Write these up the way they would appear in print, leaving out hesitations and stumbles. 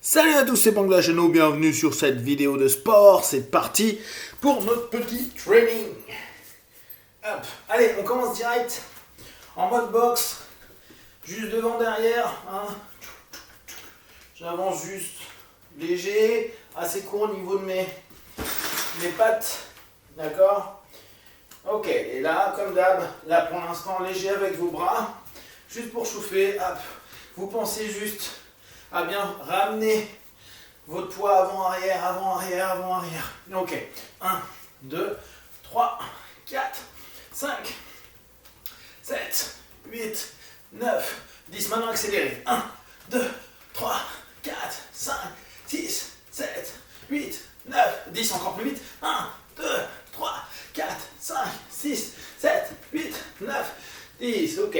Salut à tous, c'est Bangla Chano, bienvenue sur cette vidéo de sport. C'est parti pour notre petit training. Hop. Allez, on commence direct en mode boxe. Juste devant, derrière. Hein. J'avance juste léger, assez court au niveau de mes pattes. D'accord? Ok, et là, comme d'hab, là pour l'instant, léger avec vos bras. Juste pour chauffer, hop. Vous pensez juste à bien ramener votre poids avant-arrière, avant-arrière, avant-arrière. Ok. 1, 2, 3, 4, 5, 7, 8, 9, 10. Maintenant accélérez. 1, 2, 3, 4, 5, 6, 7, 8, 9, 10. Encore plus vite. 1, 2, 3, 4, 5, 6, 7, 8, 9, 10. Ok.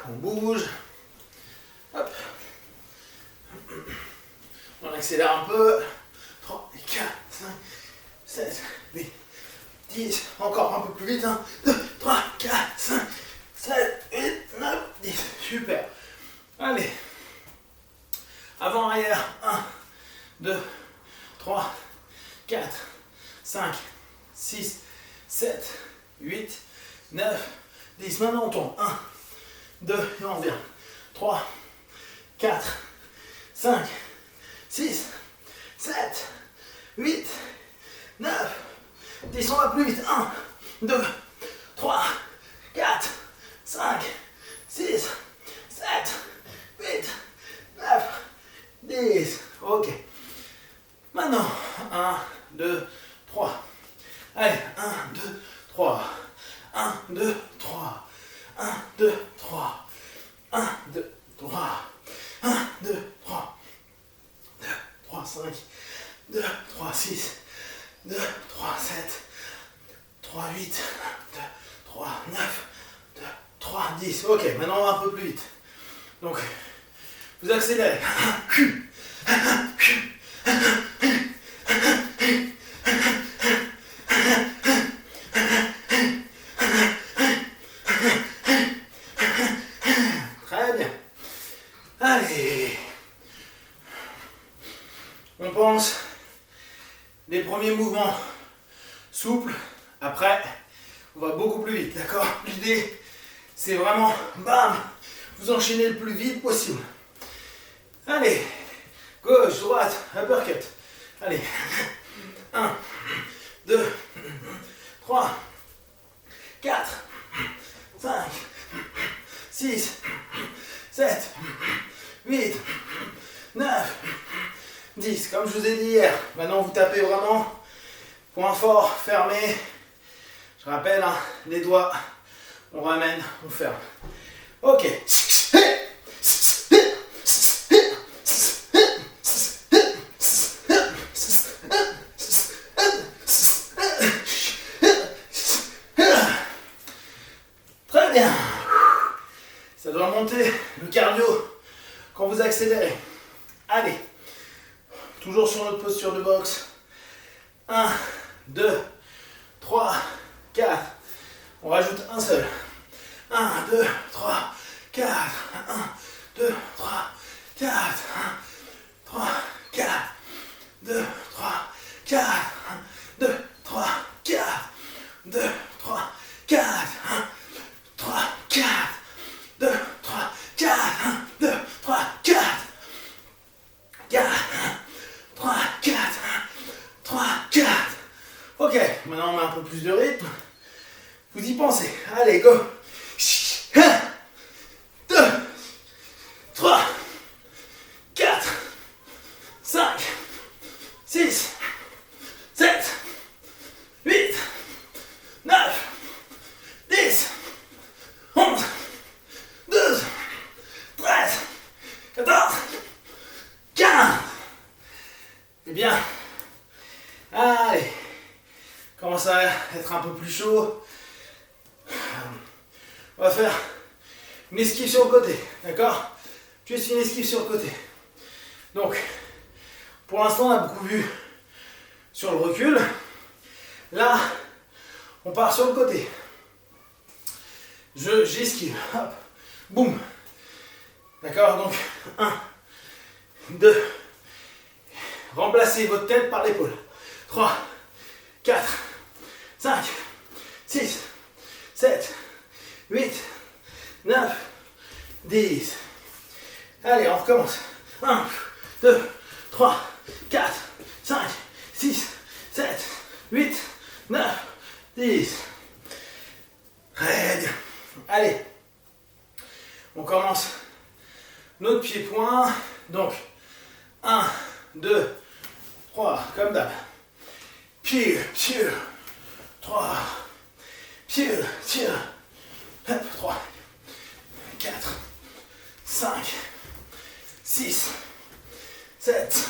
On bouge. Hop. On accélère un peu. 3, 4, 5, 7, 8, 10. Encore un peu plus vite. 1, 2, 3, 4, 5, 7, 8, 9, 10. Super. Allez. Avant, arrière. 1, 2, 3, 4, 5, 6, 7, 8, 9, 10. Maintenant on tombe. 1, 2, et on revient. 3, 4, 5, 6, 7, 8, 9, 10. On va plus vite. 1, 2, 3, 4, 5, 6, 7, 8, 9, 10. Ok. Maintenant, 1, 2, 3. Allez, 1, 2, 3. 1, 2, 3. 1, 2, 3. 1, 2, 3. 1, 2, 3. 2, 3, 5. 2, 3, 6. 2, 3, 7. 3, 8. 2, 3, 9. 2, 3, 10. Ok, maintenant on va un peu plus vite. Donc, vous accélérez. Très bien. Allez. On pense les premiers mouvements souples. Après, on va beaucoup plus vite. D'accord? L'idée, c'est vraiment, bam, vous enchaînez le plus vite possible. Allez. Gauche, droite, uppercut. Allez. 1, 2, 3, 4, 5, 6, 7, 8, 9, 10. Comme je vous ai dit hier, maintenant vous tapez vraiment. Point fort, fermé. Je rappelle, hein, les doigts, on ramène, on ferme. Ok. Très bien. Ça doit monter le cardio quand vous accélérez. Allez. Toujours sur notre posture de boxe. 1, 2, 3, 4. On rajoute un seul. 1, 2, 3, 4. 1, 2, 3, 4. 1, 3, 4. 2, 3, 4. 1, 2, 3, 4. 2, 3, 4. 1, 3, 4. 2, 3, 4. 1, 2, 3, 4. 4. 3, 4. 3, 4. Ok, maintenant on met un peu plus de rythme. Vous y pensez. Allez, go. 1, 2, 3, 4, 5, 6, 7, 8, 9, 10, 11, 12, 13, 14, 15. Eh bien, allez, commence à être un peu plus chaud. On va faire une esquive sur le côté, d'accord? Juste une esquive sur le côté. Donc, pour l'instant, on a beaucoup vu sur le recul. Là, on part sur le côté. J'esquive. Hop. Boum. D'accord? Donc, 1, 2. Remplacez votre tête par l'épaule. 3, 4, 5, 6, 7, 8, 9, 10. Allez, on recommence. 1, 2, 3, 4, 5, 6, 7, 8, 9, 10. Très bien. Allez, on commence notre pied-point. Donc, 1, 2, 3, comme d'hab. Pied, pied, 3, pied, pied, hop, 3, 4, 5, 6, 7,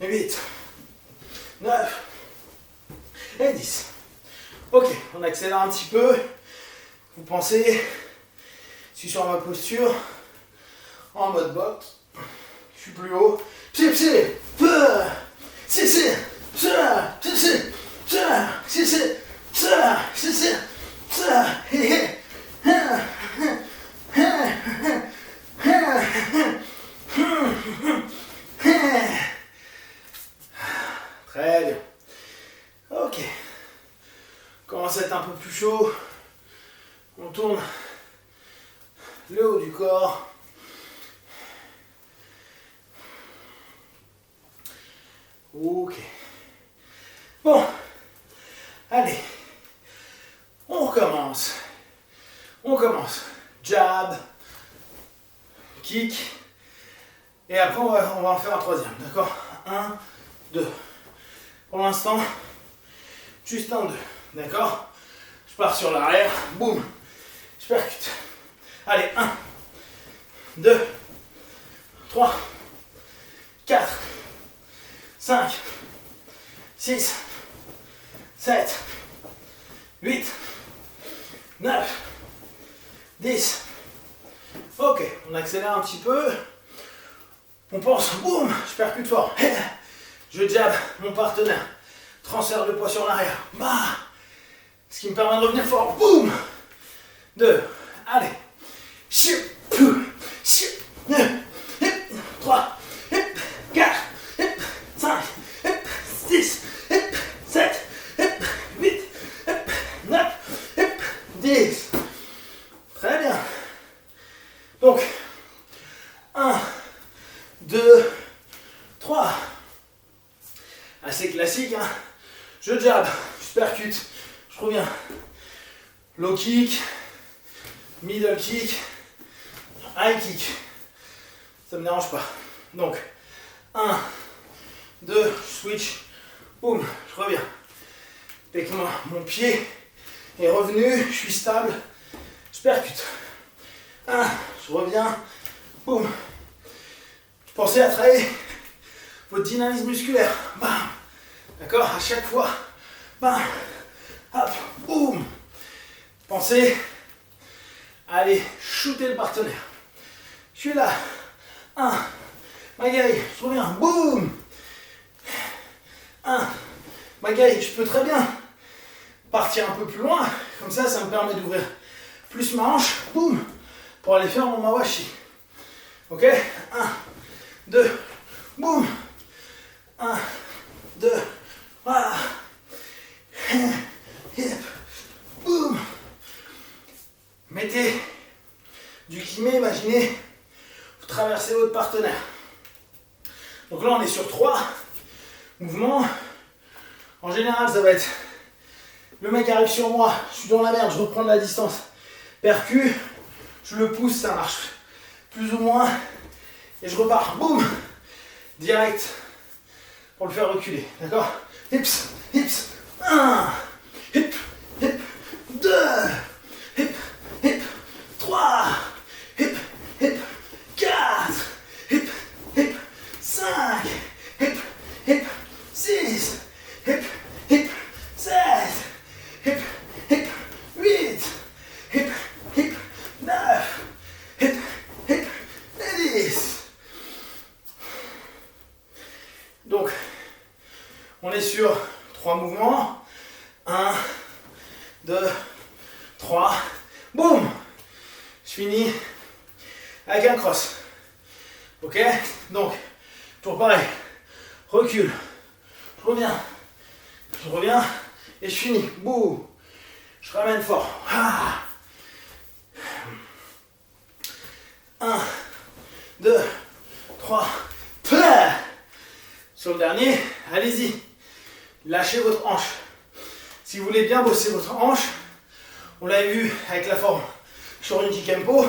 8, 9 et 10. Ok, on accélère un petit peu. Vous pensez, je suis sur ma posture, en mode box, je suis plus haut. Pied, pied, si, si, si, si, si, si, très bien. Ok. Commence à être un peu plus chaud. On tourne le haut du corps. Ok. Bon. Allez. On recommence. On commence. Jab. Kick. Et après, on va en faire un troisième. D'accord? 1, 2. Pour l'instant, juste un 2. D'accord? Je pars sur l'arrière. Boum. Je percute. Allez, 1, 2, 3, 4, 5, 6, 7, 8, 9, 10. Ok, on accélère un petit peu. On pense, boum, je percute fort. Je jab mon partenaire. Transfert de poids sur l'arrière. Bah, ce qui me permet de revenir fort. Boum. 2. Allez. 3, 4, 5, 6, 7, 8, 9, 10. Très bien. Donc, 1, 2, 3. Assez classique, hein. Je jab, je percute, je reviens. Low kick, middle kick, high kick. Ça me dérange pas. Donc, 1, 2, switch, boum, je reviens. Dès que mon pied est revenu, je suis stable, je percute. 1, je reviens, boum. Pensez à travailler votre dynamisme musculaire. Bam. D'accord? À chaque fois. Bam. Hop. Boum. Pensez à aller shooter le partenaire. Je suis là. 1. Magali, je reviens. Boum. 1. Magali, je peux très bien partir un peu plus loin. Comme ça, ça me permet d'ouvrir plus ma hanche. Boum. Pour aller faire mon mawashi. Ok? 1, 2. Boum. 1, 2, voilà. Boum. Mettez du kiné, imaginez, vous traversez votre partenaire. Donc là, on est sur 3 mouvements. En général, ça va être le mec arrive sur moi, je suis dans la merde, je reprends de la distance. Percu, je le pousse, ça marche plus ou moins. Et je repars, boum, direct. Pour le faire reculer, d'accord? Hips, hips, 1, hip, hip, 2, hip, hip, 3, hip, hip, 4, hip, hip, 5, hip, hip, 6, hip, hip, 7, hip, hip, 8, hip, hip, 9, hip, hip, 10. Donc, on est sur 3 mouvements. 1, 2, 3. Boum! Je finis avec un cross. Ok? Donc, Toujours pareil. Recule. Je reviens et je finis. Bouh. Je ramène fort. 1, 2, 3. Sur le dernier, allez-y. Lâchez votre hanche. Si vous voulez bien bosser votre hanche, on l'avait vu avec la forme Shorinji Kempo.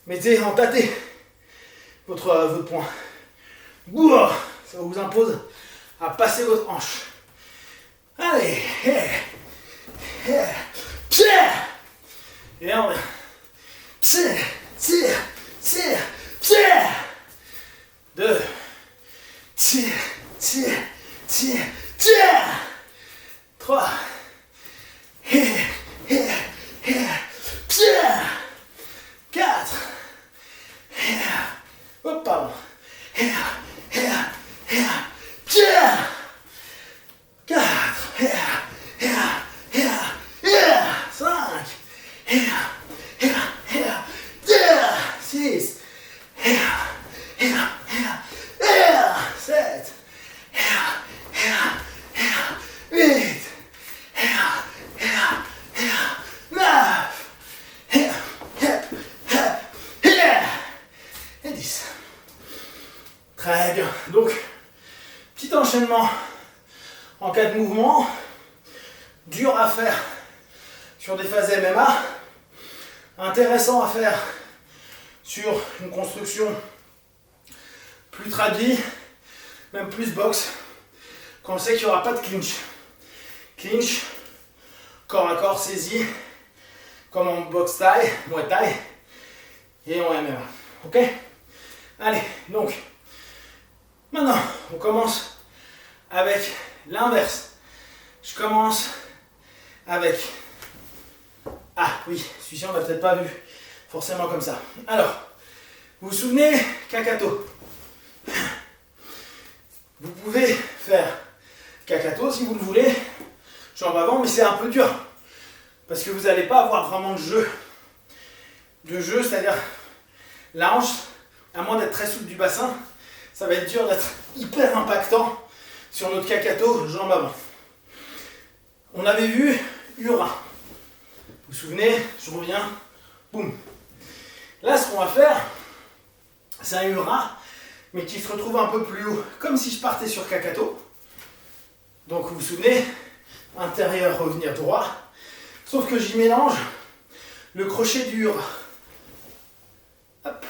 Mettez en tâté votre poing. Ça vous impose à passer votre hanche. Allez. Et on revient. Tire. 2. Tire. 3. 4. Hop, pardon. 6. 7. 8. 9. Et 10. Très bien. Donc, petit enchaînement en 4 mouvements. Dur à faire sur des phases MMA. Intéressant à faire sur une construction plus tradie, même plus boxe, quand on sait qu'il n'y aura pas de clinch. Clinch, corps à corps saisi, comme en boxe thaï, muay thai et en MMA. Ok? Allez, donc, maintenant, on commence avec l'inverse. Je commence avec... Ah oui, celui-ci on l'a peut-être pas vu forcément comme ça. Alors, vous vous souvenez, Kakato. Vous pouvez faire Kakato si vous le voulez, jambes avant, mais c'est un peu dur. Parce que vous n'allez pas avoir vraiment de jeu. C'est-à-dire la hanche, à moins d'être très souple du bassin, ça va être dur d'être hyper impactant sur notre Kakato, jambes avant. On avait vu Ura. Vous vous souvenez, je reviens, boum. Là, ce qu'on va faire, c'est un Ura, mais qui se retrouve un peu plus haut, comme si je partais sur Kakato. Donc, vous vous souvenez, intérieur, revenir droit, sauf que j'y mélange le crochet du Ura. Hop.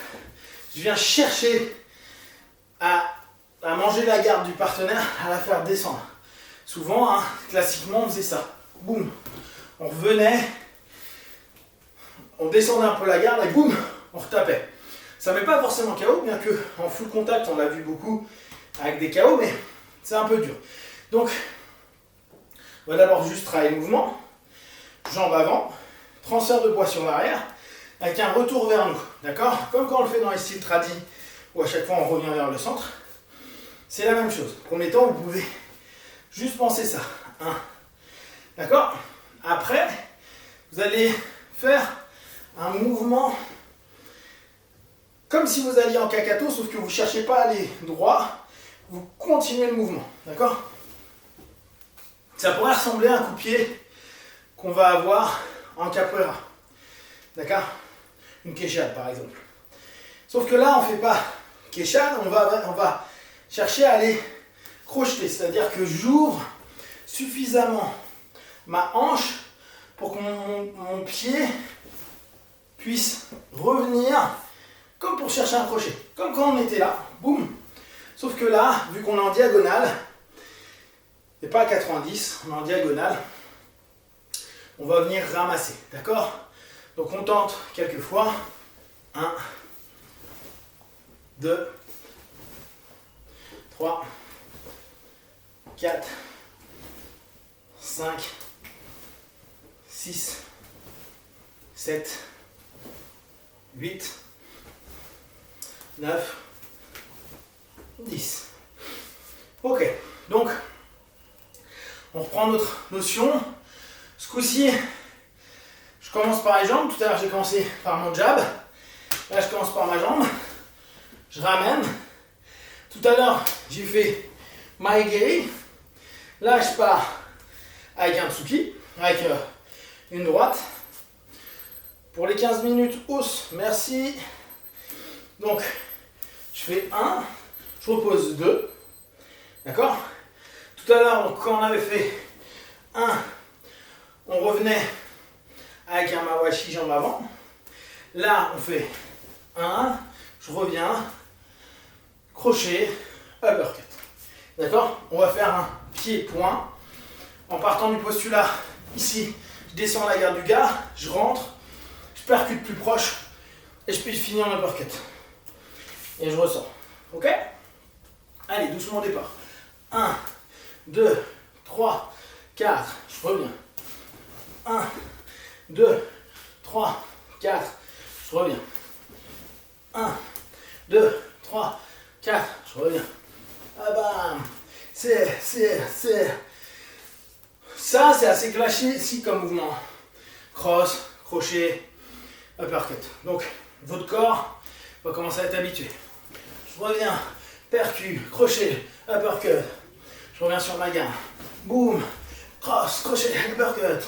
Je viens chercher à manger la garde du partenaire, à la faire descendre. Souvent, classiquement, on faisait ça. Boum. On revenait, on descendait un peu la garde et boum, on retapait. Ça ne met pas forcément KO, bien que en full contact, on l'a vu beaucoup avec des KO, mais c'est un peu dur. Donc, on va d'abord juste travailler le mouvement. Jambes avant, transfert de poids sur l'arrière, avec un retour vers nous. D'accord? Comme quand on le fait dans les styles tradis, où à chaque fois on revient vers le centre. C'est la même chose. Premier temps, vous pouvez juste penser ça. D'accord? Après, vous allez faire un mouvement comme si vous alliez en Kakato, sauf que vous ne cherchez pas à aller droit, vous continuez le mouvement. D'accord? Ça pourrait ressembler à un coup de pied qu'on va avoir en capoeira. D'accord? Une quechade par exemple. Sauf que là, on ne fait pas quechade, on va chercher à aller crocheter. C'est-à-dire que j'ouvre suffisamment ma hanche pour que mon pied puisse revenir comme pour chercher un crochet. Comme quand on était là, boum. Sauf que là, vu qu'on est en diagonale, et pas à 90, on est en diagonale, on va venir ramasser. D'accord? Donc on tente quelques fois. 1, 2, 3, 4, 5, 6, 7, 8, 9, 10. Ok, donc on reprend notre notion. Ce coup-ci, je commence par les jambes. Tout à l'heure, j'ai commencé par mon jab. Là, je commence par ma jambe. Je ramène. Tout à l'heure, j'ai fait Maegeri. Là, je pars avec un Tsuki, avec une droite. Pour les 15 minutes, hausse, merci. Donc, je fais 1, je repose 2. D'accord? Tout à l'heure, quand on avait fait 1, on revenait avec un Mawashi jambe avant. Là, on fait 1, je reviens, crochet, uppercut. D'accord? On va faire un pied-point. En partant du postulat, ici, je descends la garde du gars, je rentre, je percute plus proche et je peux finir en uppercut. Et je ressors. Ok? Allez, doucement au départ. 1, 2, 3, 4, je reviens. 1, 2, 3, 4, je reviens. 1, 2, 3, 4, je reviens. Ah bam! C'est. Ça, c'est assez classique comme mouvement. Cross, crochet, uppercut. Donc, votre corps va commencer à être habitué. Je reviens, percu, crochet, uppercut. Je reviens sur ma gamme. Boum, cross, crochet, uppercut.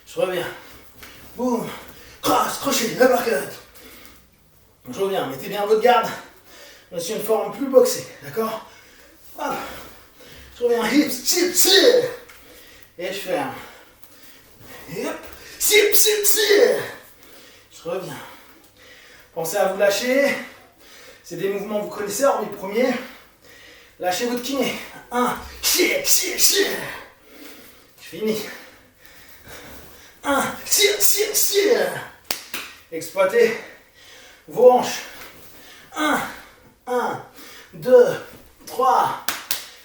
Je reviens. Boum, cross, crochet, uppercut. Je reviens, mettez bien votre garde. On est sur une forme plus boxée, d'accord? Hop. Je reviens, hips, chips, chips. Et je ferme. Et hop, chips, chips, chips. Je reviens. Pensez à vous lâcher. C'est des mouvements que vous connaissez, hormis le premier. Lâchez votre kiné. 1, chier, chier, chier. Je finis. 1, chier, chier, chier. Exploitez vos hanches. 1, 2, 3.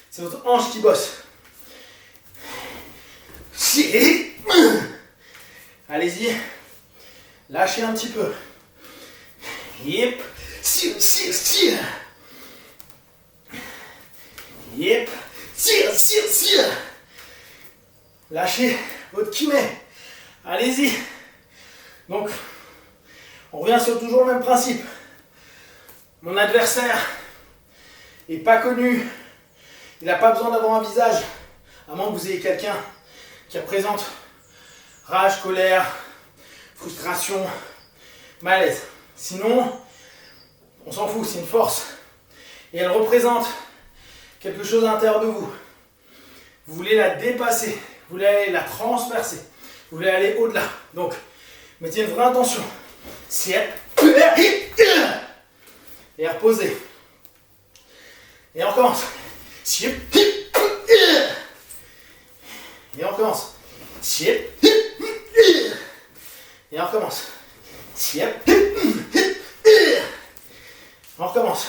C'est votre hanche qui bosse. Chier. Allez-y. Lâchez un petit peu. Yep. Tire, tire, tire. Yep. Tire, tire, tire. Lâchez votre kiné. Allez-y. Donc, on revient sur toujours le même principe. Mon adversaire n'est pas connu. Il n'a pas besoin d'avoir un visage. À moins que vous ayez quelqu'un qui représente rage, colère, frustration, malaise. Sinon, on s'en fout, c'est une force. Et elle représente quelque chose à l'intérieur de vous. Vous voulez la dépasser, vous voulez aller la transpercer, vous voulez aller au-delà. Donc, mettez une vraie intention. Et reposez. Et on recommence. Et on recommence. Et on recommence. On recommence.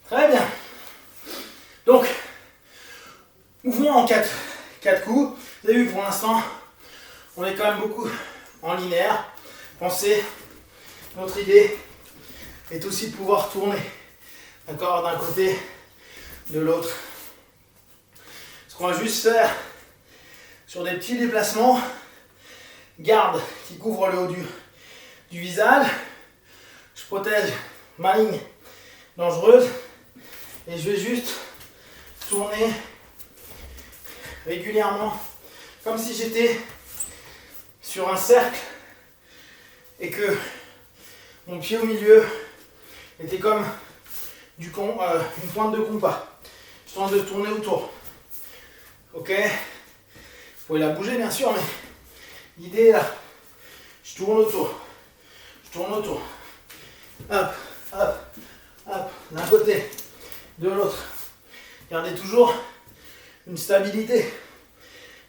Très bien. Donc, mouvement en 4 coups. Vous avez vu pour l'instant, on est quand même beaucoup en linéaire. Pensez, notre idée est aussi de pouvoir tourner. D'accord, d'un côté, de l'autre. Ce qu'on va juste faire sur des petits déplacements, garde qui couvre le haut du visage. Je protège ma ligne dangereuse et je vais juste tourner régulièrement comme si j'étais sur un cercle et que mon pied au milieu était comme une pointe de compas. Je tente de tourner autour. Ok? Vous pouvez la bouger bien sûr, mais l'idée est là. Je tourne autour. Je tourne autour. Hop, hop, hop. D'un côté, de l'autre. Gardez toujours une stabilité.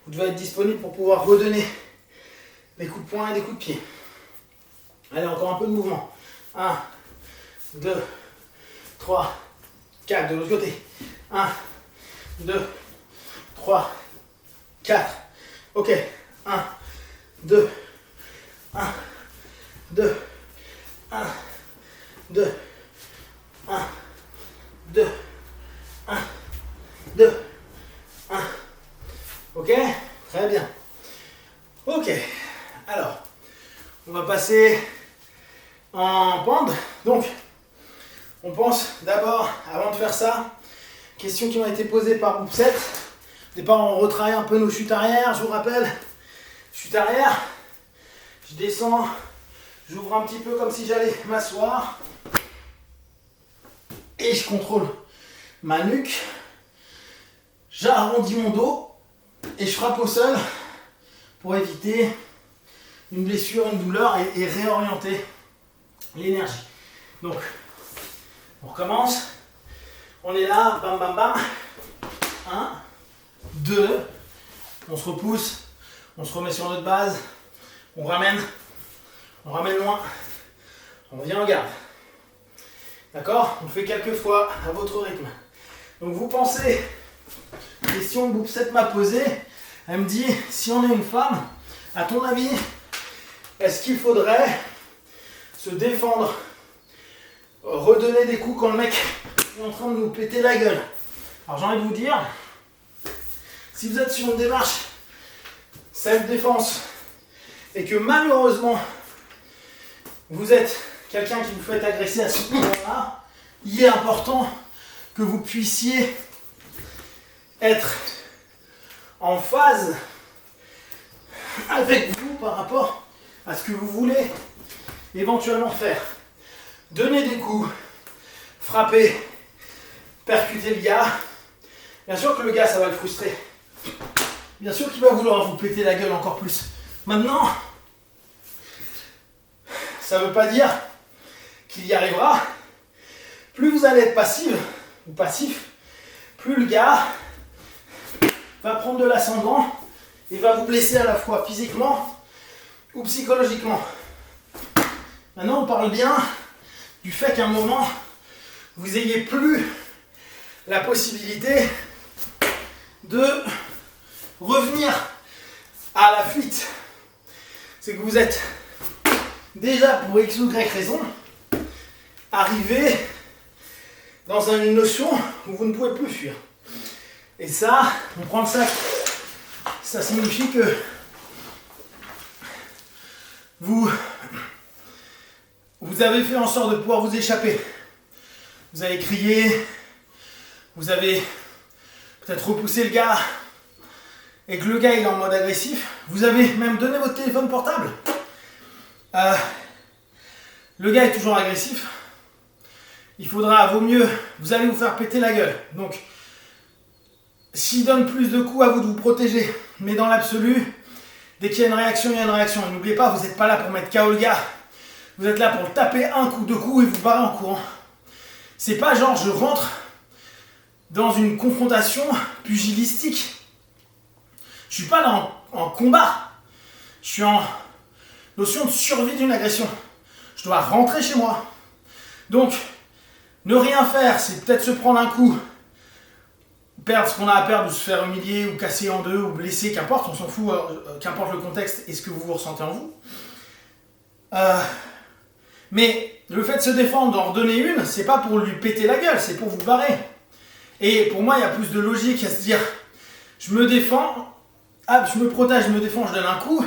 Vous devez être disponible pour pouvoir redonner des coups de poing et des coups de pied. Allez, encore un peu de mouvement. 1, 2, 3, 4. De l'autre côté. 1, 2, 3, 4. Ok. 1, 2, 1, 2, 1, 2, 1, 2, 1, 2, 1. Ok? Très bien. Ok. Alors, on va passer en pente. Donc, on pense d'abord, avant de faire ça, questions qui m'ont été posées par groupe 7. Au départ, on retravaille un peu nos chutes arrière, je vous rappelle. Chute arrière, je descends, j'ouvre un petit peu comme si j'allais m'asseoir. Et je contrôle ma nuque. J'arrondis mon dos et je frappe au sol pour éviter une blessure, une douleur et réorienter l'énergie. Donc, on recommence. On est là, bam bam bam. 1, 2, on se repousse, on se remet sur notre base, on ramène loin, on revient en garde. D'accord? On le fait quelques fois à votre rythme. Donc vous pensez, question que Groupe 7 m'a posée, elle me dit, si on est une femme, à ton avis, est-ce qu'il faudrait se défendre, redonner des coups quand le mec est en train de nous péter la gueule? Alors j'ai envie de vous dire, si vous êtes sur une démarche self-défense et que malheureusement vous êtes quelqu'un qui vous fait agresser à ce moment-là, il est important que vous puissiez être en phase avec vous par rapport à ce que vous voulez éventuellement faire. Donner des coups, frapper, percuter le gars. Bien sûr que le gars, ça va le frustrer. Bien sûr qu'il va vouloir vous péter la gueule encore plus. Maintenant, ça ne veut pas dire qu'il y arrivera. Plus vous allez être passive ou passif, plus le gars va prendre de l'ascendant et va vous blesser à la fois physiquement ou psychologiquement. Maintenant, on parle bien du fait qu'à un moment, vous ayez plus la possibilité de revenir à la fuite. C'est que vous êtes déjà, pour X ou Y raison, arrivé dans une notion où vous ne pouvez plus fuir. Et ça, on prend le sac. Ça signifie que vous avez fait en sorte de pouvoir vous échapper. Vous avez crié, vous avez peut-être repoussé le gars, et que le gars il est en mode agressif. Vous avez même donné votre téléphone portable. Le gars est toujours agressif. Il faudra, vaut mieux, vous allez vous faire péter la gueule. Donc, s'il donne plus de coups, à vous de vous protéger. Mais dans l'absolu, dès qu'il y a une réaction, il y a une réaction. Et n'oubliez pas, vous n'êtes pas là pour mettre KO le gars. Vous êtes là pour le taper un coup, deux coups et vous barrer en courant. C'est pas genre je rentre dans une confrontation pugilistique. Je suis pas en combat. Je suis en notion de survie d'une agression. Je dois rentrer chez moi. Donc, ne rien faire, c'est peut-être se prendre un coup, perdre ce qu'on a à perdre, ou se faire humilier, ou casser en deux, ou blesser, qu'importe, on s'en fout, qu'importe le contexte et ce que vous ressentez en vous. Mais le fait de se défendre, d'en redonner une, c'est pas pour lui péter la gueule, c'est pour vous barrer. Et pour moi, il y a plus de logique à se dire, je me défends, je me protège, je me défends, je donne un coup.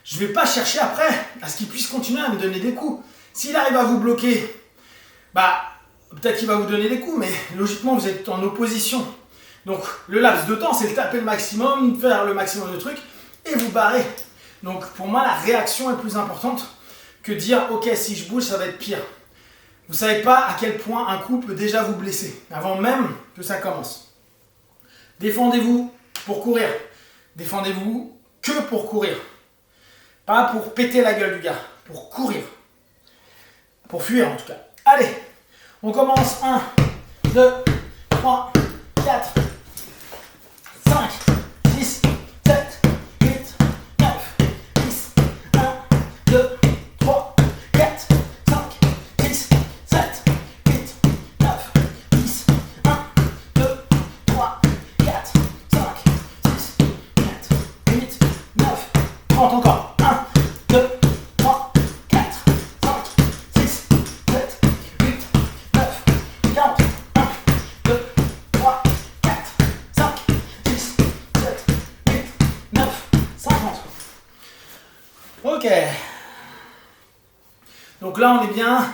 Je vais pas chercher après à ce qu'il puisse continuer à me donner des coups. S'il arrive à vous bloquer, bah peut-être qu'il va vous donner des coups, mais logiquement vous êtes en opposition. Donc le laps de temps, c'est de taper le maximum, faire le maximum de trucs et vous barrer. Donc pour moi, la réaction est plus importante que dire ok, si je bouge, ça va être pire. Vous savez pas à quel point un coup peut déjà vous blesser avant même que ça commence. Défendez-vous pour courir. Défendez-vous que pour courir. Pas pour péter la gueule du gars, pour courir. Pour fuir en tout cas. Allez, on commence. 1, 2, 3, 4, 5, 6, 7, 8, 9, 10, 1, 2, 3, 4, 5, 6, 7, 8, 9, 10, 1, 2, 3, 4, 5, 6, 7, 8, 9, 30 encore. 2, 3, 4, 5, 6, 7, 8, 9, 40, 1, 2, 3, 4, 5, 6, 7, 8, 9, 50. Ok. Donc là, on est bien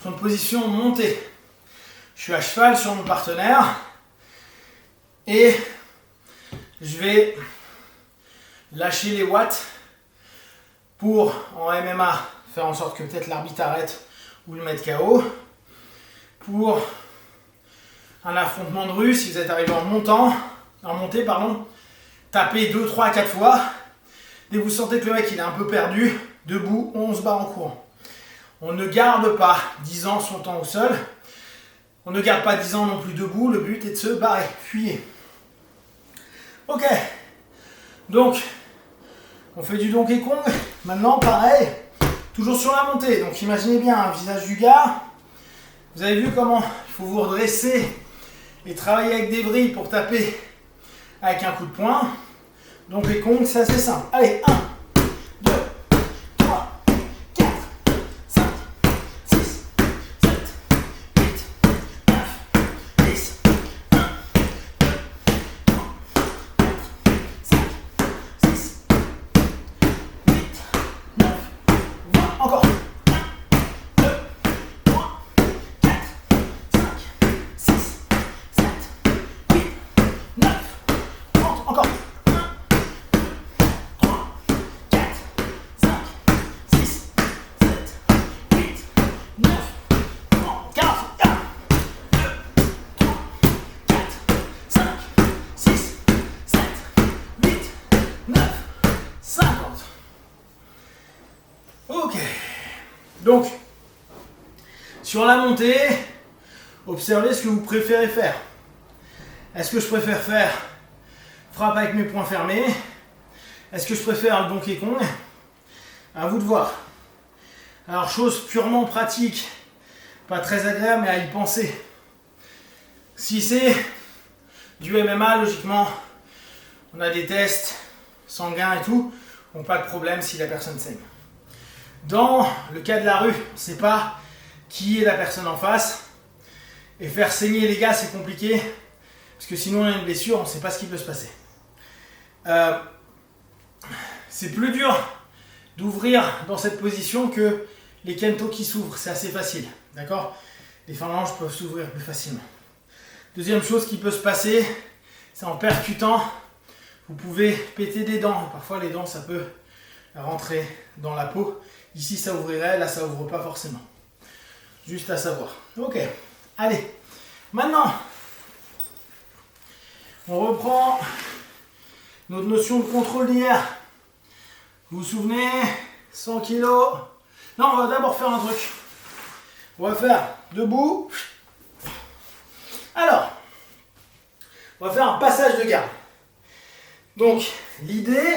sur une position montée. Je suis à cheval sur mon partenaire et je vais lâcher les watts pour, en MMA, faire en sorte que peut-être l'arbitre arrête ou le mettre KO. Pour un affrontement de rue, si vous êtes arrivé en montée, tapez 2, 3, 4 fois. Dès que vous sentez que le mec il est un peu perdu, debout, on se barre en courant. On ne garde pas 10 ans son temps au sol. On ne garde pas 10 ans non plus debout. Le but est de se barrer. Fuyez. Ok. Donc, on fait du Donkey Kong. Maintenant, pareil, toujours sur la montée. Donc, imaginez bien un visage du gars. Vous avez vu comment il faut vous redresser et travailler avec des vrilles pour taper avec un coup de poing. Donkey Kong, c'est assez simple. Allez, 1, 2, 3, 4, 5, 6, 7, 8, 9, 10, 1, 2, 3, 4, 5, 6, 8, 9, 20, encore. 1, 2, 3, 4, 5, 6, 7, 8, 9, 30, encore. 50. Ok. Donc, sur la montée, observez ce que vous préférez faire. Est-ce que je préfère faire frappe avec mes poings fermés? Est-ce que je préfère le Donkey Kong? À vous de voir. Alors, chose purement pratique, pas très agréable, mais à y penser. Si c'est du MMA, logiquement, on a des tests sanguins et tout, on pas de problème si la personne saigne. Dans le cas de la rue, on ne sait pas qui est la personne en face. Et faire saigner les gars, c'est compliqué. Parce que sinon, on a une blessure, on ne sait pas ce qui peut se passer. C'est plus dur d'ouvrir dans cette position que les kento qui s'ouvrent. C'est assez facile. D'accord? Les phalanges peuvent s'ouvrir plus facilement. Deuxième chose qui peut se passer, c'est en percutant. Vous pouvez péter des dents. Parfois, les dents, ça peut rentrer dans la peau. Ici, ça ouvrirait. Là, ça ouvre pas forcément. Juste à savoir. Ok. Allez. Maintenant, on reprend notre notion de contrôle d'hier. Vous vous souvenez? 100 kg. Non, on va d'abord faire un truc. On va faire debout. Alors, on va faire un passage de garde. Donc, l'idée,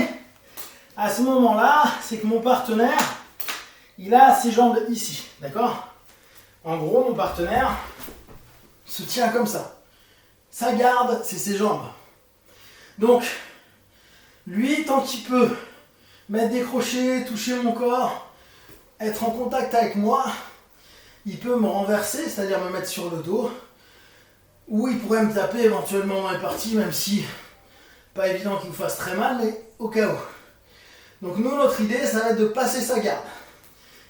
à ce moment-là, c'est que mon partenaire, il a ses jambes ici, d'accord? En gros, mon partenaire se tient comme ça. Sa garde, c'est ses jambes. Donc, lui, tant qu'il peut mettre des crochets, toucher mon corps, être en contact avec moi, il peut me renverser, c'est-à-dire me mettre sur le dos, ou il pourrait me taper éventuellement dans les parties, même si pas évident qu'il vous fasse très mal, mais au cas où. Donc nous, notre idée, ça va être de passer sa garde.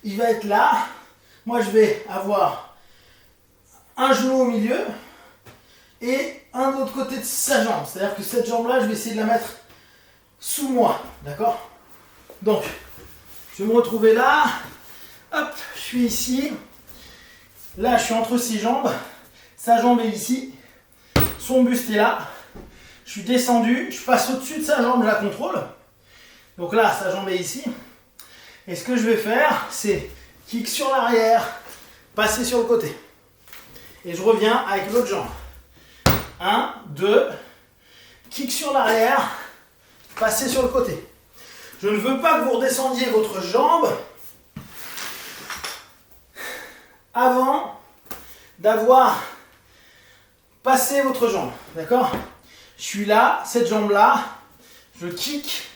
Il va être là, moi je vais avoir un genou au milieu et un de l'autre côté de sa jambe. C'est-à-dire que cette jambe-là, je vais essayer de la mettre sous moi, d'accord? Donc, je vais me retrouver là, hop, je suis ici, là je suis entre ses jambes, sa jambe est ici, son buste est là, je suis descendu, je passe au-dessus de sa jambe, je la contrôle, donc là sa jambe est ici, et ce que je vais faire, c'est kick sur l'arrière, passer sur le côté, et je reviens avec l'autre jambe, 1, 2, kick sur l'arrière, passer sur le côté. Je ne veux pas que vous redescendiez votre jambe avant d'avoir passé votre jambe. D'accord? Je suis là, cette jambe-là, je kick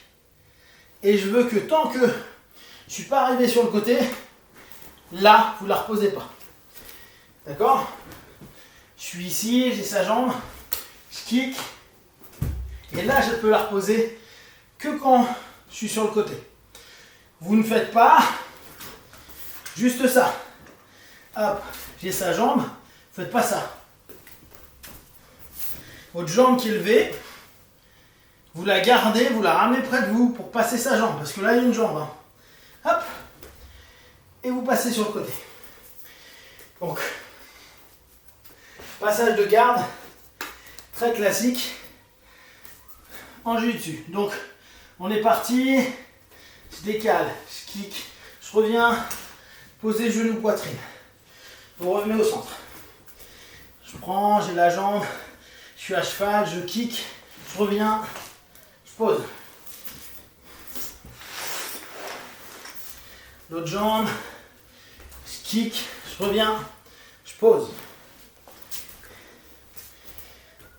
et je veux que tant que je ne suis pas arrivé sur le côté, là, vous ne la reposez pas. D'accord? Je suis ici, j'ai sa jambe, je kick et là, je peux la reposer que quand je suis sur le côté. Vous ne faites pas Juste ça. Hop, j'ai sa jambe. Faites pas ça. Votre jambe qui est levée, vous la gardez, vous la ramenez près de vous pour passer sa jambe. Parce que là, il y a une jambe. Hein. Hop. Et vous passez sur le côté. Donc, passage de garde, très classique, en jiu-jitsu. Donc, on est parti. Je décale, je kick, je reviens, posez genou, poitrine. Vous revenez au centre. Je prends, j'ai la jambe, je suis à cheval, je kick, je reviens, je pose. L'autre jambe, je kick, je reviens, je pose.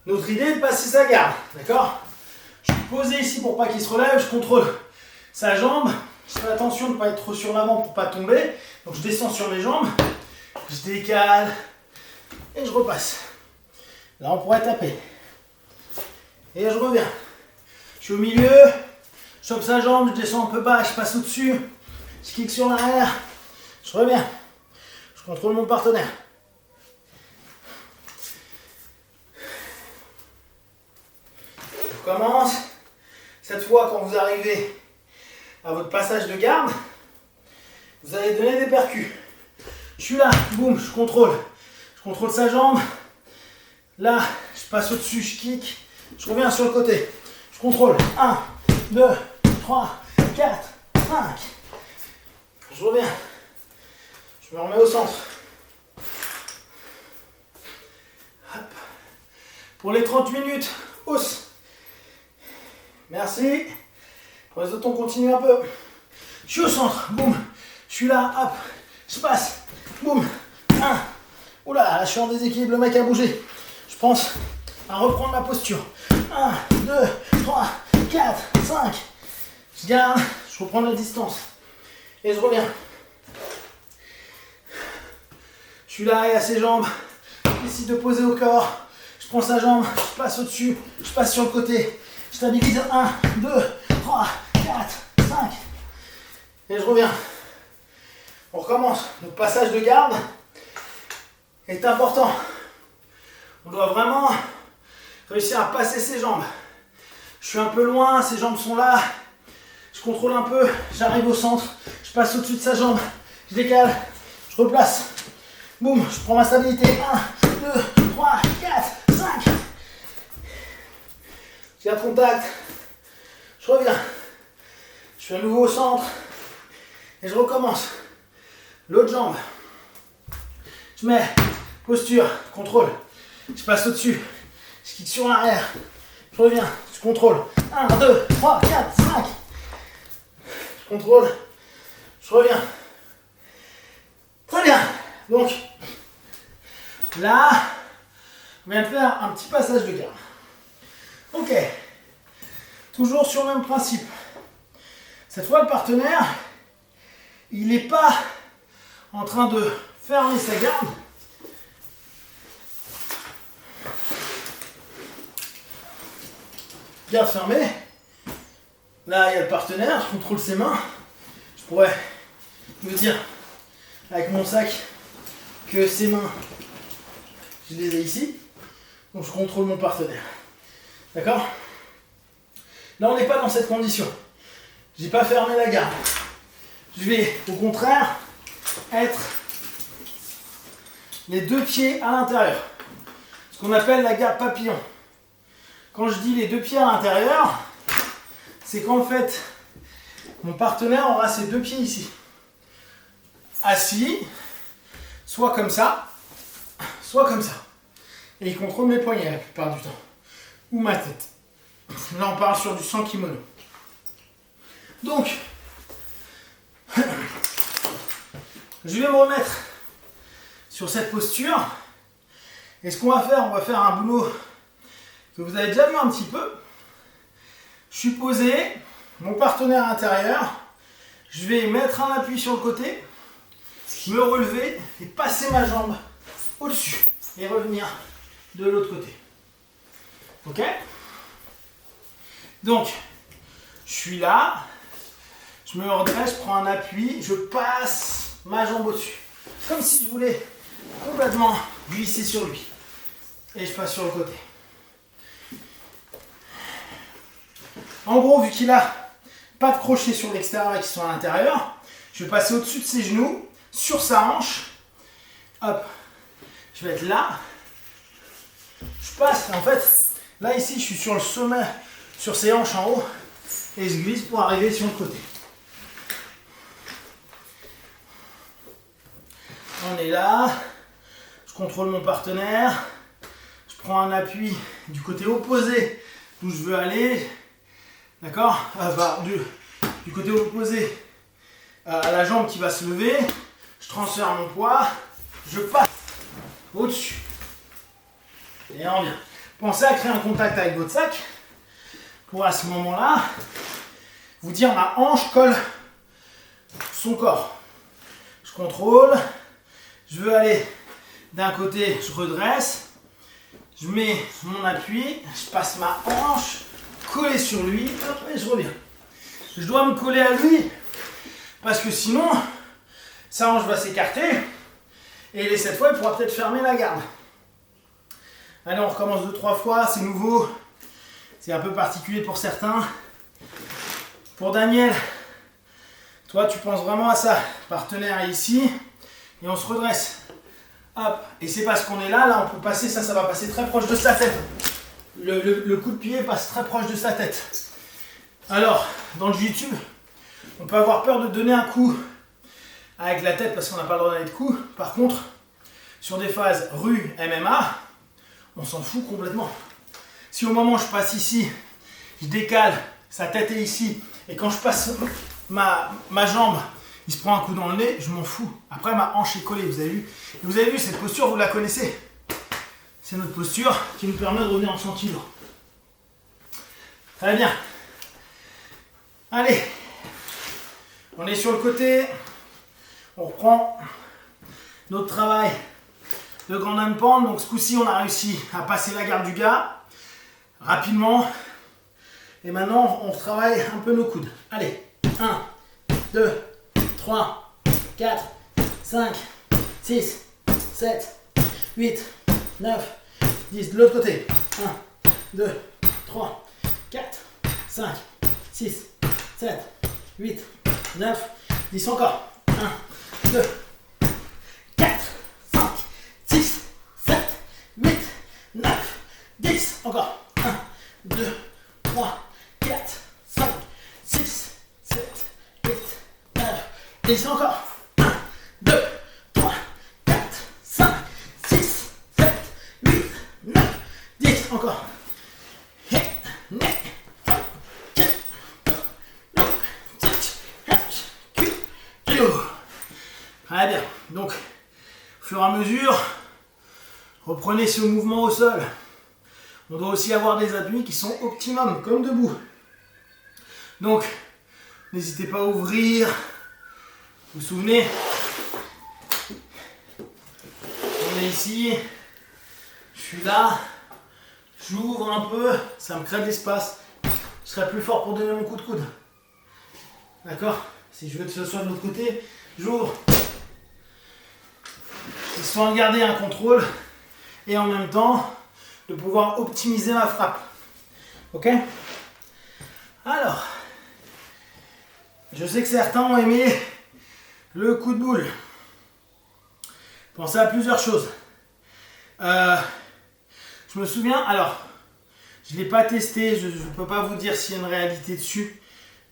Notre idée est de passer sa garde, d'accord? Je suis posé ici pour pas qu'il se relève, je contrôle sa jambe. Je fais attention de ne pas être trop sur l'avant pour ne pas tomber. Donc je descends sur mes jambes, je décale et je repasse. Là on pourrait taper. Et je reviens. Je suis au milieu, je chope sa jambe, je descends un peu bas, je passe au-dessus, je kick sur l'arrière, je reviens. Je contrôle mon partenaire. Je commence. Cette fois, quand vous arrivez à votre passage de garde, vous allez donner des percus. Je suis là, boum, je contrôle. Je contrôle sa jambe. Là, je passe au-dessus, je kick. Je reviens sur le côté. Je contrôle. 1, 2, 3, 4, 5. Je reviens. Je me remets au centre. Hop. Pour les 30 minutes, hausse. Merci. Pour les autres, on continue un peu. Je suis au centre, boum. Je suis là, hop. Je passe, boum. 1. Oula, là, je suis en déséquilibre, le mec a bougé. Je pense à reprendre ma posture. 1, 2, 3, 4, 5. Je garde, je reprends la distance. Et je reviens. Je suis là, il a ses jambes. Je décide de poser au corps. Je prends sa jambe, je passe au-dessus, je passe sur le côté. Je stabilise 1, 2, 3, 4, 5. Et je reviens. On recommence. Notre passage de garde est important. On doit vraiment réussir à passer ses jambes. Je suis un peu loin, ses jambes sont là. Je contrôle un peu, j'arrive au centre. Je passe au-dessus de sa jambe. Je décale, je replace. Boum, je prends ma stabilité. 1, 2, 3, 4, 5. Je garde contact. Je reviens. Je suis à nouveau au centre. Et je recommence. L'autre jambe. Je mets posture, contrôle. Je passe au-dessus. Je kick sur l'arrière. Je reviens. Je contrôle. 1, 2, 3, 4, 5. Je contrôle. Je reviens. Très bien. Donc, là, on vient de faire un petit passage de garde. Ok. Toujours sur le même principe. Cette fois, le partenaire, il n'est pas en train de fermer sa garde. Garde fermée. Là, il y a le partenaire, je contrôle ses mains. Je pourrais me dire, avec mon sac, que ses mains, je les ai ici. Donc, je contrôle mon partenaire. D'accord ? Là, on n'est pas dans cette condition. Je n'ai pas fermé la garde. Je vais, au contraire, être les deux pieds à l'intérieur. Ce qu'on appelle la garde papillon. Quand je dis les deux pieds à l'intérieur, c'est qu'en fait, mon partenaire aura ses deux pieds ici. Assis, soit comme ça, soit comme ça. Et il contrôle mes poignets la plupart du temps. Ou ma tête. Là, on parle sur du sans kimono. Donc, je vais me remettre sur cette posture. Et ce qu'on va faire un boulot que vous avez déjà vu un petit peu. Je suis posé, mon partenaire intérieur. Je vais mettre un appui sur le côté, me relever et passer ma jambe au-dessus. Et revenir de l'autre côté. Ok ? Donc, je suis là, je me redresse, je prends un appui, je passe ma jambe au-dessus. Comme si je voulais complètement glisser sur lui. Et je passe sur le côté. En gros, vu qu'il a pas de crochet sur l'extérieur et qu'ils sont à l'intérieur, je vais passer au-dessus de ses genoux, sur sa hanche. Hop, je vais être là. Je passe, en fait, là ici, je suis sur le sommet, sur ses hanches en haut, et je glisse pour arriver sur le côté. On est là, je contrôle mon partenaire, je prends un appui du côté opposé d'où je veux aller, d'accord, du côté opposé à la jambe qui va se lever, je transfère mon poids, je passe au-dessus et on revient. Pensez à créer un contact avec votre sac pour à ce moment-là vous dire ma hanche colle son corps. Je contrôle. Je veux aller d'un côté, je redresse, je mets mon appui, je passe ma hanche, collée sur lui, hop, et je reviens. Je dois me coller à lui, parce que sinon, sa hanche va s'écarter, et cette fois, il pourra peut-être fermer la garde. Allez, on recommence 2-3 fois, c'est nouveau, c'est un peu particulier pour certains. Pour Daniel, toi, tu penses vraiment à ça. Partenaire est ici. Et on se redresse. Hop. Et c'est parce qu'on est là, là on peut passer, ça va passer très proche de sa tête. Le coup de pied passe très proche de sa tête. Alors, dans le jiu-jitsu, on peut avoir peur de donner un coup avec la tête parce qu'on n'a pas le droit de donner de coup. Par contre, sur des phases rue MMA, on s'en fout complètement. Si au moment où je passe ici, je décale, sa tête est ici, et quand je passe ma jambe, il se prend un coup dans le nez, je m'en fous. Après, ma hanche est collée, vous avez vu. Et vous avez vu, cette posture, vous la connaissez. C'est notre posture qui nous permet de revenir en sentier. Très bien. Allez. On est sur le côté. On reprend notre travail de grand âme pente. Donc ce coup-ci, on a réussi à passer la garde du gars rapidement. Et maintenant, on retravaille un peu nos coudes. Allez. 1, 2, 3, 4, 5, 6, 7, 8, 9, 10. De l'autre côté. 1, 2, 3, 4, 5, 6, 7, 8, 9, 10. Encore. 1, 2, 4, 5, 6, 7, 8, 9, 10. Encore. 1, 2, 3, 4, 5, 6, 7, 8, 9, 10. Encore. 1, 2, 3, 4, 5, 6, 7, 8, 9, 10. Encore. Très bien. Donc, au fur et à mesure, reprenez ce mouvement au sol. On doit aussi avoir des appuis qui sont optimum, comme debout. Donc, n'hésitez pas à ouvrir. Vous vous souvenez, on est ici, je suis là, j'ouvre un peu, ça me crée de l'espace. Je serai plus fort pour donner mon coup de coude. D'accord? Si je veux que ce soit de l'autre côté, j'ouvre. Histoire de garder un contrôle et en même temps de pouvoir optimiser ma frappe. Ok? Alors, je sais que certains ont aimé le coup de boule. Pensez à plusieurs choses. Je me souviens, alors, je ne l'ai pas testé, je ne peux pas vous dire s'il y a une réalité dessus.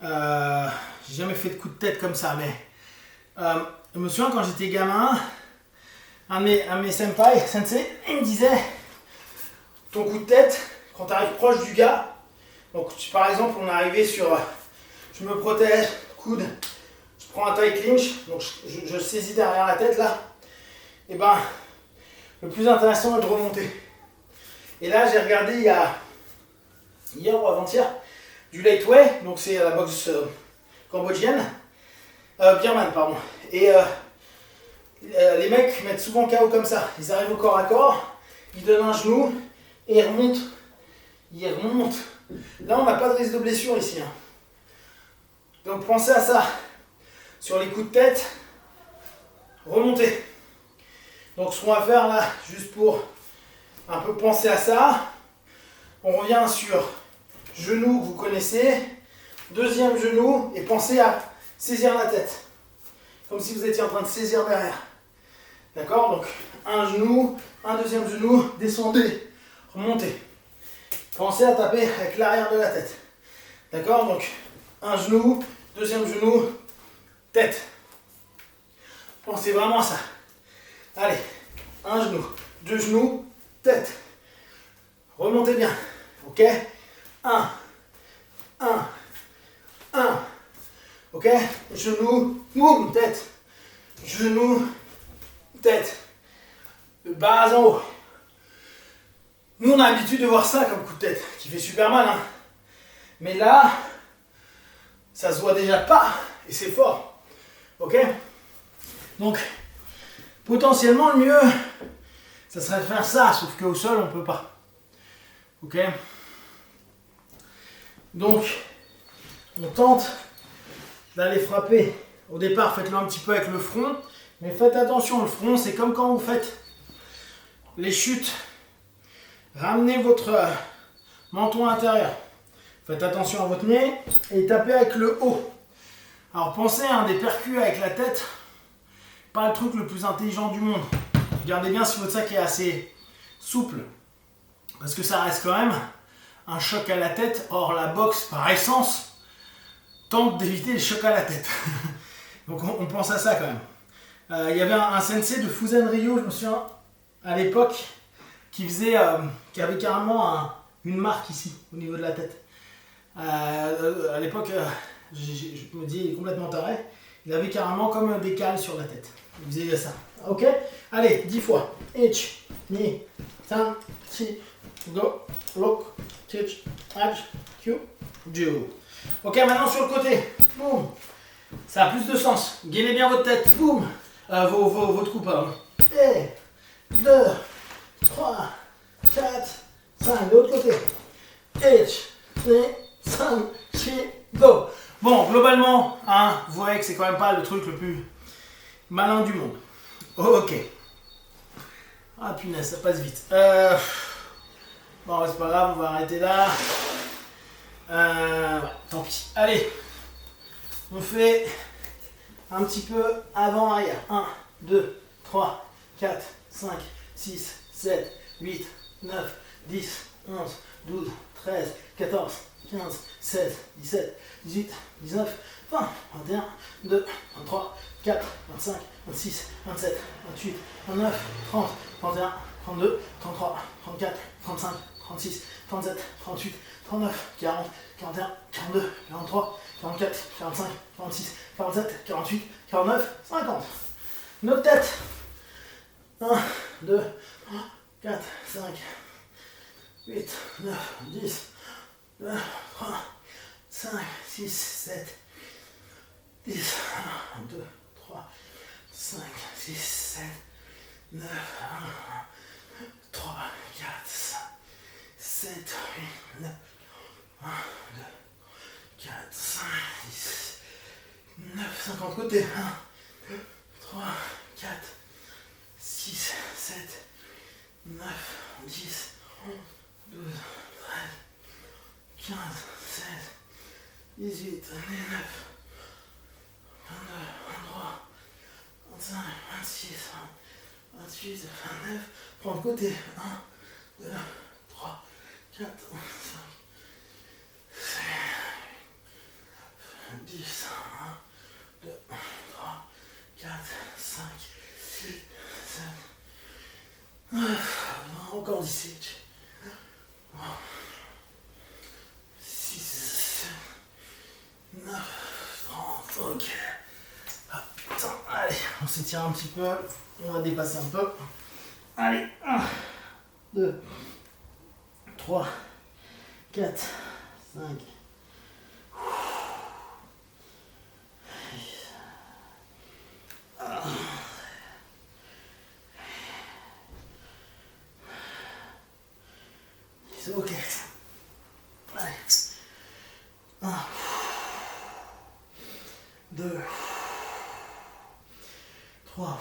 J'ai jamais fait de coup de tête comme ça, mais je me souviens quand j'étais gamin, un de mes senpai, sensei, il me disait ton coup de tête, quand tu arrives proche du gars, donc par exemple on est arrivé sur, je me protège, coude, je prends un tie clinch, donc je saisis derrière la tête là, et ben le plus intéressant est de remonter. Et là j'ai regardé hier ou avant-hier du lightweight, donc c'est la boxe cambodgienne, birmane pardon, et les mecs mettent souvent KO comme ça, ils arrivent au corps à corps, ils donnent un genou et ils remontent. Là on n'a pas de risque de blessure ici. Donc pensez à ça. Sur les coups de tête, remonter. Donc ce qu'on va faire là, juste pour un peu penser à ça, on revient sur genou que vous connaissez, deuxième genou et pensez à saisir la tête. Comme si vous étiez en train de saisir derrière. D'accord? Donc un genou, un deuxième genou, descendez, remontez. Pensez à taper avec l'arrière de la tête. D'accord? Donc un genou, deuxième genou, tête. Pensez vraiment à ça. Allez, un genou, deux genoux, tête. Remontez bien. Ok? Un. Ok? Genou, boum, tête. Genou, tête. De bas en haut. Nous, on a l'habitude de voir ça comme coup de tête, qui fait super mal. Hein. Mais là, ça se voit déjà pas, et c'est fort. Ok? Donc, potentiellement, le mieux, ça serait de faire ça, sauf qu'au sol, on ne peut pas. Ok? Donc, on tente d'aller frapper. Au départ, faites-le un petit peu avec le front, mais faites attention, le front, c'est comme quand vous faites les chutes. Ramenez votre menton intérieur. Faites attention à votre nez et tapez avec le haut. Alors pensez à des percus avec la tête, pas le truc le plus intelligent du monde. Regardez bien si votre sac est assez souple, parce que ça reste quand même un choc à la tête. Or la boxe, par essence, tente d'éviter les chocs à la tête. Donc on pense à ça quand même. Il y avait un sensei de Fuzen Ryo, je me souviens, à l'époque, qui avait carrément une marque ici, au niveau de la tête. À l'époque, je me dis, il est complètement taré. Il avait carrément comme des cales sur la tête. Il faisait ça. Ok? Allez, 10 fois. 1, 2, 3, 4, go, look, touch, edge, Q, Joe. Ok, maintenant sur le côté. Boum. Ça a plus de sens. Gainez bien votre tête. Boum. Votre cou, pardon. 1, 2, 3, 4, 5. De l'autre côté. 1, 2, 5, 6, go. Bon, globalement, hein, vous voyez que c'est quand même pas le truc le plus malin du monde. Ok. Ah punaise, ça passe vite. Bon, c'est pas grave, on va arrêter là. Ouais, tant pis. Allez, on fait un petit peu avant-arrière. 1, 2, 3, 4, 5, 6, 7, 8, 9, 10, 11, 12, 13, 14, 15, 16, 17, 18, 19, 20, 21, 22, 23, 24, 25, 26, 27, 28, 29, 30, 31, 32, 33, 34, 35, 36, 37, 38, 39, 40, 41, 42, 43, 44, 45, 46, 47, 48, 49, 50. Notre tête. 1, 2, 3, 4, 5, 8, 9, 10, 2, 3, 5, 6, 7, 10, 1, 2, 3, 5, 6, 7, 9, 3, 4, 5, 7, 8, 9, 1, 2, 4, 5, 6, 9, 50 côtés. 1, 2, 3, 4, 6, 7, 9, 10, 12, 13, 15, 16, 18, 19, 22, 23, 25, 26, 28, 29. Prends le côté. 1, 2, 3, 4, 5, 6, 10, 1, 2, 3, 4, 5, 6, 7, 9, encore 17. 6, 7, 9, 30, ok. Ah putain, allez, on s'étire un petit peu, on va dépasser un peu. Allez, 1, 2, 3, 4, 5. C'est ok. Allez. 1, 2, 3.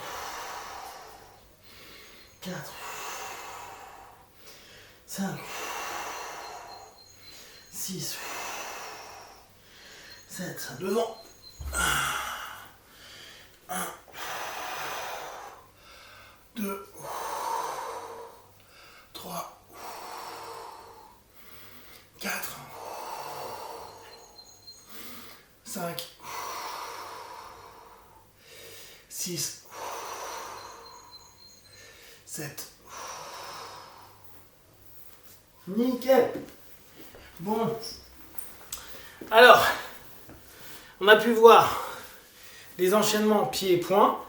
4, 5, 6, 7, devant. 1, 2, 3, 4, 5, 6, 7. Nickel. Bon. Alors, on a pu voir les enchaînements pied-point.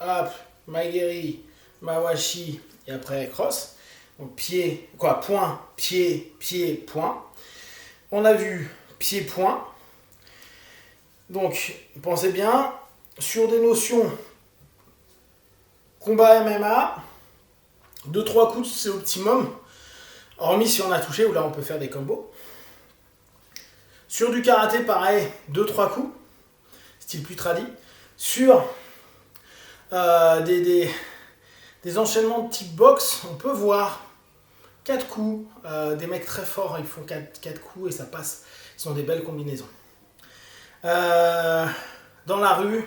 Hop, Maegeri, Mawashi et après cross. Donc pied, point, pied, pied, point. On a vu pied-point. Donc, pensez bien, sur des notions combat MMA, 2-3 coups c'est optimum. Hormis si on a touché, où là on peut faire des combos. Sur du karaté, pareil, 2-3 coups, style plus tradi. Sur des enchaînements de type boxe, on peut voir 4 coups. Des mecs très forts, ils font 4 coups et ça passe. Ils ont des belles combinaisons. Dans la rue,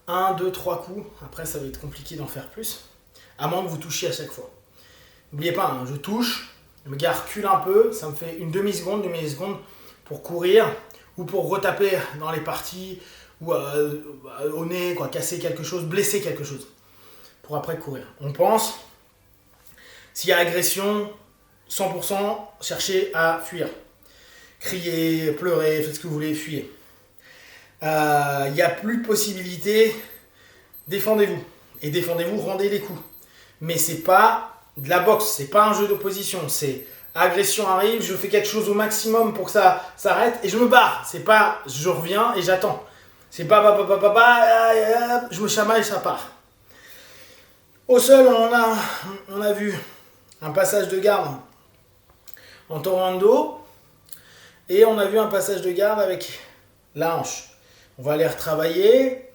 1, 2, 3 coups. Après, ça va être compliqué d'en faire plus. À moins que vous touchiez à chaque fois. N'oubliez pas, je touche. Le gars recule un peu, ça me fait une demi-seconde pour courir ou pour retaper dans les parties ou au nez, casser quelque chose, blesser quelque chose pour après courir. On pense, s'il y a agression, 100%, cherchez à fuir. Criez, pleurez, faites ce que vous voulez, fuyez. Il n'y a plus de possibilité, défendez-vous. Et défendez-vous, rendez les coups. Mais c'est pas de la boxe, c'est pas un jeu d'opposition, c'est agression arrive, je fais quelque chose au maximum pour que ça s'arrête et je me barre. C'est pas je reviens et j'attends. C'est pas je me chamaille, ça part. Au sol, on a vu un passage de garde en tornado et on a vu un passage de garde avec la hanche. On va les retravailler.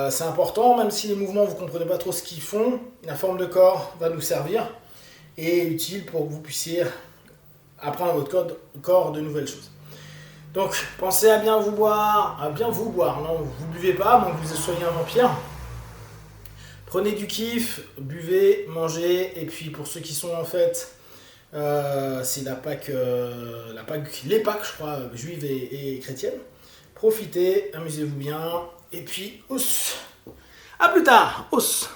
C'est important, même si les mouvements vous ne comprenez pas trop ce qu'ils font, la forme de corps va nous servir et est utile pour que vous puissiez apprendre à votre corps de nouvelles choses. Donc pensez à bien vous boire, non vous ne buvez pas, donc vous soyez un vampire. Prenez du kiff, buvez, mangez, et puis pour ceux qui sont en fête, c'est la Pâque, les Pâques je crois, juives et chrétiennes. Profitez, amusez-vous bien. Et puis, os. À plus tard, os.